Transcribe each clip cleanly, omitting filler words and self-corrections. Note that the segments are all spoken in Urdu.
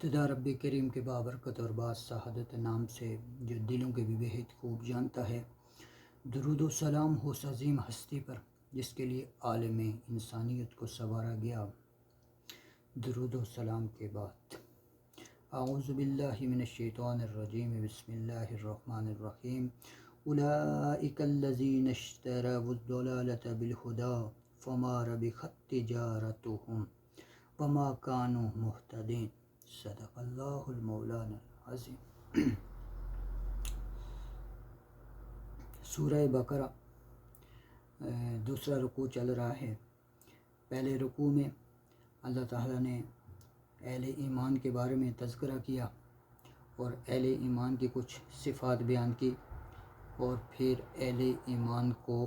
ابتدا رب کریم کے بابرکت اور باز شہادت نام سے جو دلوں کے بھی بہت خوب جانتا ہے۔ درود و سلام ہو اس عظیم ہستی پر جس کے لیے عالم انسانیت کو سنوارا گیا۔ درود و سلام کے بعد اعوذ باللہ من الشیطان الرجیم، بسم اللہ الرحمن الرحیم۔ اولئک الذین اشتروا الضلالۃ بالہدی فما ربحت تجارتہم وما کانوا مہتدین۔ صدق اللہ المولانا العظیم۔ سورہ بقرہ دوسرا رکوع چل رہا ہے۔ پہلے رکوع میں اللہ تعالیٰ نے اہل ایمان کے بارے میں تذکرہ کیا اور اہل ایمان کی کچھ صفات بیان کی، اور پھر اہل ایمان کو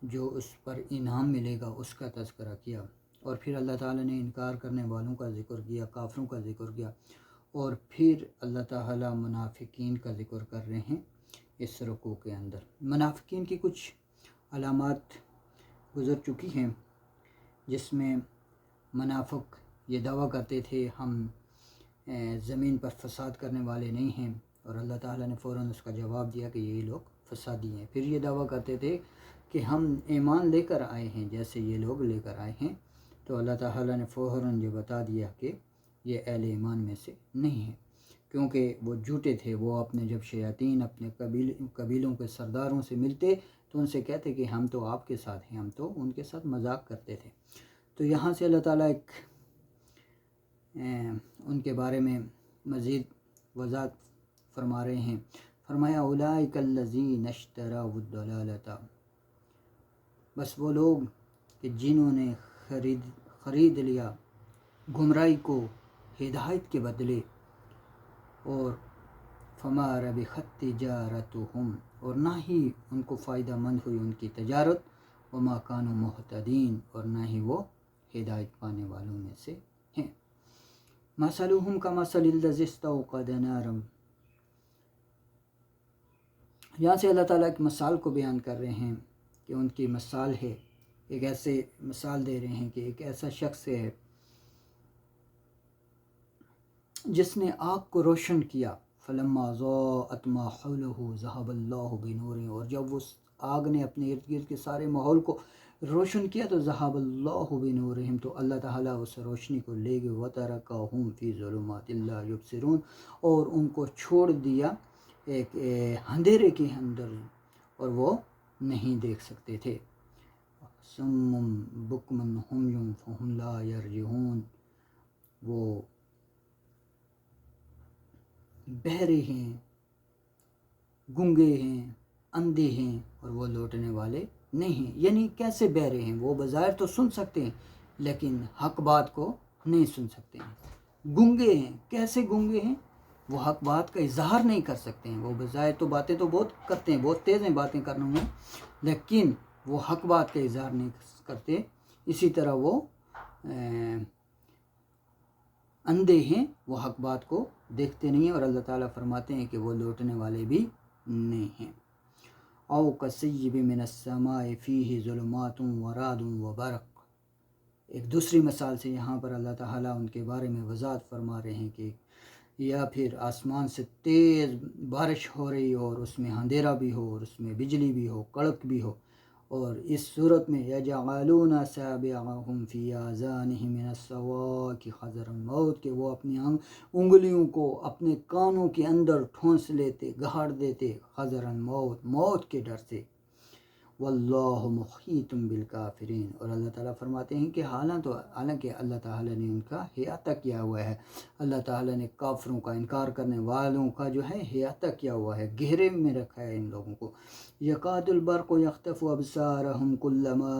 جو اس پر انعام ملے گا اس کا تذکرہ کیا، اور پھر اللہ تعالیٰ نے انکار کرنے والوں کا ذکر کیا، کافروں کا ذکر کیا، اور پھر اللہ تعالیٰ منافقین کا ذکر کر رہے ہیں اس رکوع کے اندر۔ منافقین کی کچھ علامات گزر چکی ہیں، جس میں منافق یہ دعویٰ کرتے تھے ہم زمین پر فساد کرنے والے نہیں ہیں، اور اللہ تعالیٰ نے فوراً اس کا جواب دیا کہ یہ لوگ فسادی ہیں۔ پھر یہ دعویٰ کرتے تھے کہ ہم ایمان لے کر آئے ہیں جیسے یہ لوگ لے کر آئے ہیں، تو اللہ تعالیٰ نے فوراً یہ بتا دیا کہ یہ اہل ایمان میں سے نہیں ہیں، کیونکہ وہ جھوٹے تھے۔ وہ اپنے جب شیاطین اپنے قبیلوں کے سرداروں سے ملتے تو ان سے کہتے کہ ہم تو آپ کے ساتھ ہیں، ہم تو ان کے ساتھ مذاق کرتے تھے۔ تو یہاں سے اللہ تعالیٰ ایک ان کے بارے میں مزید وضاحت فرما رہے ہیں۔ فرمایا اولئک الذین اشتروا الضلالۃ، بس وہ لوگ کہ جنہوں نے خرید لیا گمراہی کو ہدایت کے بدلے، اور فما ربحت تجارتہم، اور نہ ہی ان کو فائدہ مند ہوئی ان کی تجارت، وما کانوا مہتدین، اور نہ ہی وہ ہدایت پانے والوں میں سے ہیں۔ مثلہم کمثل الذی استوقد نارا، یہاں سے اللہ تعالیٰ ایک مثال کو بیان کر رہے ہیں کہ ان کی مثال ہے، ایک ایسے مثال دے رہے ہیں کہ ایک ایسا شخص ہے جس نے آگ کو روشن کیا، فلما ضاءت ما حولہ ذہب اللہ بنورہم، اور جب اس آگ نے اپنے ارد گرد کے سارے ماحول کو روشن کیا تو ذہب اللہ بنورہم، تو اللہ تعالیٰ اس روشنی کو لے گئے، وترکہم فی ظلمات لا یبصرون، اور ان کو چھوڑ دیا ایک اندھیرے کے اندر اور وہ نہیں دیکھ سکتے تھے۔ صم بکم عمی فہم لا یرجعون، وہ بہرے ہیں، گنگے ہیں، اندھے ہیں، اور وہ لوٹنے والے نہیں ہیں۔ یعنی کیسے بہرے ہیں؟ وہ بظاہر تو سن سکتے ہیں لیکن حق بات کو نہیں سن سکتے ہیں۔ گنگے ہیں، کیسے گنگے ہیں؟ وہ حق بات کا اظہار نہیں کر سکتے ہیں۔ وہ بظاہر تو باتیں تو بہت کرتے ہیں، بہت تیز ہیں باتیں کرنے میں، لیکن وہ حق بات کا اظہار نہیں کرتے۔ اسی طرح وہ اندھے ہیں، وہ حق بات کو دیکھتے نہیں ہیں، اور اللہ تعالیٰ فرماتے ہیں کہ وہ لوٹنے والے بھی نہیں ہیں۔ او کصیب من السماء فیہ ظلمات ورعد وبرق، ایک دوسری مثال سے یہاں پر اللہ تعالیٰ ان کے بارے میں وضاحت فرما رہے ہیں کہ یا پھر آسمان سے تیز بارش ہو رہی ہو اور اس میں اندھیرا بھی ہو اور اس میں بجلی بھی ہو، کڑک بھی ہو، اور اس صورت میں یجعلون اصابعهم فی آذانہم من الصواعق حذر الموت، کہ وہ اپنی انگلیوں کو اپنے کانوں کے اندر ٹھونس لیتے، گاڑ دیتے، حذر الموت، موت کے ڈر سے۔ واللہ محیط بالکافرین، اور اللہ تعالیٰ فرماتے ہیں کہ حالانکہ اللہ تعالیٰ نے ان کا احاطہ کیا ہوا ہے، اللہ تعالیٰ نے کافروں کا، انکار کرنے والوں کا جو ہے احاطہ کیا ہوا ہے، گھیرے میں رکھا ہے ان لوگوں کو۔ یکاد البرق یخطف ابصارہم کلما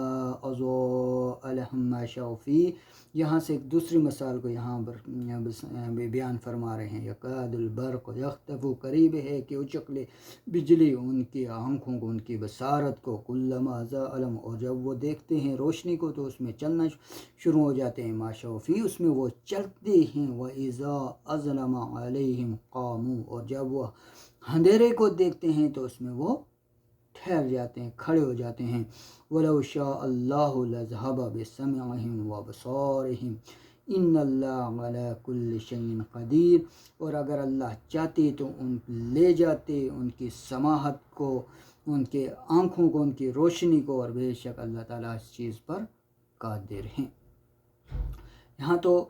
اضاء لہم ما شاءوا فیہ، یہاں سے ایک دوسری مثال کو یہاں پر بیان فرما رہے ہیں۔ یکاد البرق یخطف، قریب ہے کہ اچک لے بجلی ان کی آنکھوں کو، ان کی بصارت کو، کلما اضاء لہم، اور جب وہ دیکھتے ہیں روشنی کو تو اس میں چلنا شروع ہو جاتے ہیں، ما شاءوا فیہ، اس میں وہ چلتے ہیں، وَإِذَا أَظْلَمَ عَلَيْهِمْ قَامُوا، اور جب وہ اندھیرے کو دیکھتے ہیں تو اس میں وہ ٹھہر جاتے ہیں، کھڑے ہو جاتے ہیں۔ وَلَوْ شَاءَ اللَّهُ لَذَهَبَ بِسَمْعِهِمْ وَأَبْصَارِهِمْ، ان اللہ علی کل شیء قدیر، اور اگر اللہ چاہتے تو ان لے جاتے ان کی سماحت کو، ان کے آنکھوں کو، ان کی روشنی کو، اور بے شک اللہ تعالیٰ اس چیز پر قادر ہیں۔ یہاں تو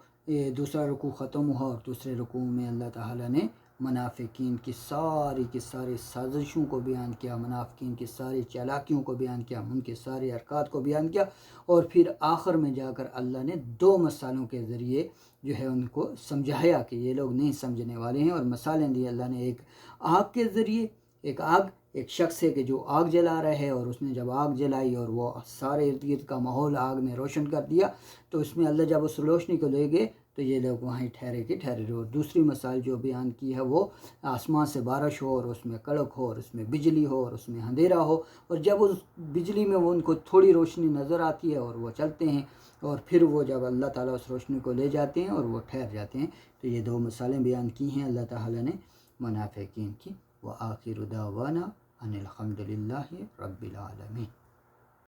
دوسرا رکوع ختم ہوا، اور دوسرے رکوع میں اللہ تعالیٰ نے منافقین کی ساری سازشوں کو بیان کیا، منافقین کی ساری چالاکیوں کو بیان کیا، ان کے سارے حرکات کو بیان کیا، اور پھر آخر میں جا کر اللہ نے 2 مثالوں کے ذریعے جو ہے ان کو سمجھایا کہ یہ لوگ نہیں سمجھنے والے ہیں، اور مثالیں دی اللہ نے ایک آگ کے ذریعے، ایک شخص ہے کہ جو آگ جلا رہا ہے، اور اس نے جب آگ جلائی اور وہ سارے ارد گرد کا ماحول آگ نے روشن کر دیا، تو اس میں اللہ جب اس روشنی کو لے گئے تو یہ لوگ وہیں ٹھہرے رہے۔ اور دوسری مثال جو بیان کی ہے وہ آسمان سے بارش ہو، اور اس میں کڑک ہو، اور اس میں بجلی ہو، اور اس میں اندھیرا ہو، اور جب اس بجلی میں وہ ان کو تھوڑی روشنی نظر آتی ہے اور وہ چلتے ہیں، اور پھر وہ جب اللہ تعالیٰ اس روشنی کو لے جاتے ہیں اور وہ ٹھہر جاتے ہیں۔ تو یہ 2 مثالیں بیان کی ہیں اللہ تعالیٰ نے منافقین کی۔ وآخر دعوانا ان الحمد للہ رب العالمین۔